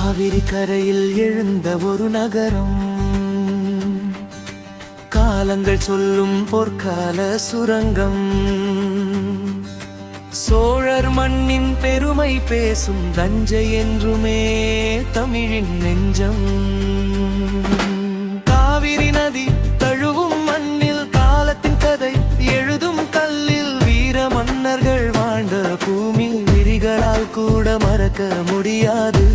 காவிரி கரையில் எழுந்த ஒரு நகரம், காலங்கள் சொல்லும் பொற்கால சுரங்கம். சோழர் மண்ணின் பெருமை பேசும் தஞ்சை என்றுமே தமிழின் நெஞ்சம். காவிரி நதி தழுவும் மண்ணில் காலத்தின் கதை எழுதும் கல்லில் வீர மன்னர்கள் வாழ்ந்த பூமி விரிகளால் கூட மறக்க முடியாது.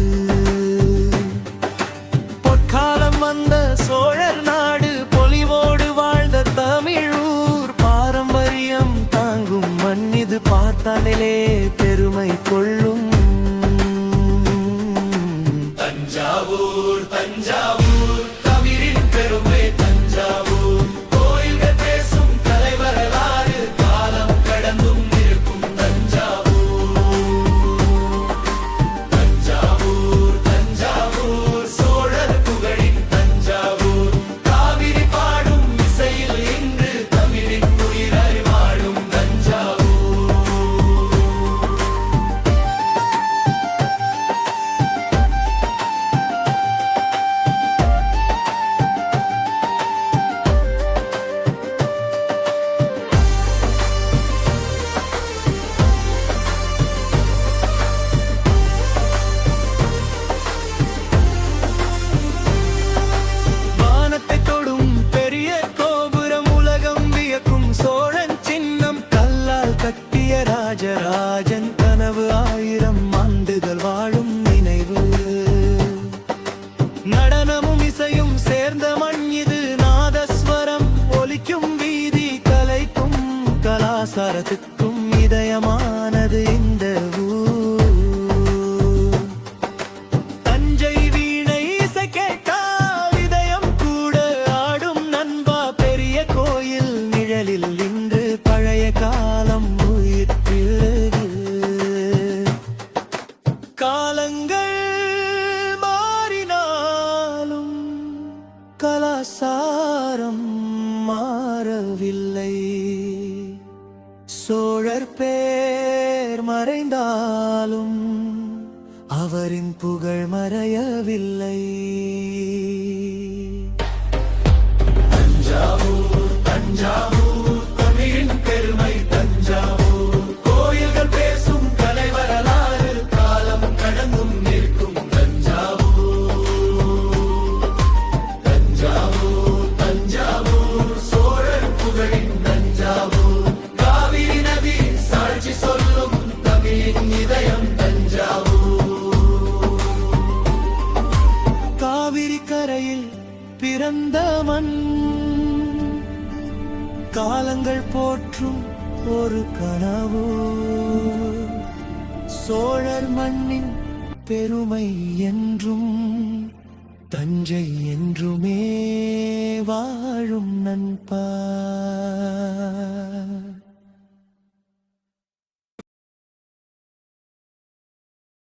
பொற்காலம் வந்த சோழர் நாடு, பொலிவோடு வாழ்ந்த தமிழூர், பாரம்பரியம் தாங்கும் மண் இது, பார்த்தாலே பெருமை கொள்ளும். தஞ்சாவூர் தஞ்சாவூர் தமிழின் பெருமை தஞ்சாவூர், கோயில்கள் பேசும் கலை வரலாறு, காலம் கடந்தும் இருக்கும் தஞ்சாவூர். தஞ்சாவூர் தஞ்சாவூர் சோழர் புகழின் தஞ்சாவூர், காவிரி பாடும் இசையில் இன்று தமிழின் உயிராய் வாழும் தஞ்சாவூர். ராஜராஜன் கனவு 1000 ஆண்டுகள் வாழும் நினைவு. நடனமும் இசையும் சேர்ந்த மண் இது, நாதஸ்வரம் ஒலிக்கும் வீதி, கலைக்கும் கலாசாரத்துக்கும் இதயமானது இந்த ஊர். தஞ்சை வீணை இசை கேட்டால் இதயம் கூட ஆடும் நண்பா, பெரிய கோயில் நிழலில் இன்று பழைய காலம் உயிர். காலங்கள் மாறினாலும் கலாசாரம் மாறவில்லை. சோழர் பேர் மறைந்தாலும் அவரின் புகழ் மறையவில்லை. தஞ்சாவூர் தஞ்சாவூர் தமிழின் பெருமை தஞ்சாவூர், கோயில்கள் பேசும் கலை வரலாறு, காலம் கடந்தும் நிற்கும் தஞ்சாவூர். தஞ்சாவூர் தஞ்சாவூர் சோழர் புகழின் தஞ்சாவூர், காவிரி நதி சாட்சி சொல்லும் தமிழின் இதயம் தஞ்சாவூர். காவிரி கரையில் பிறந்த மண், காலங்கள் போற்றும் ஒரு கனவு, சோழர் மண்ணின் பெருமை என்றும் தஞ்சை என்றுமே வாழும் நண்பா.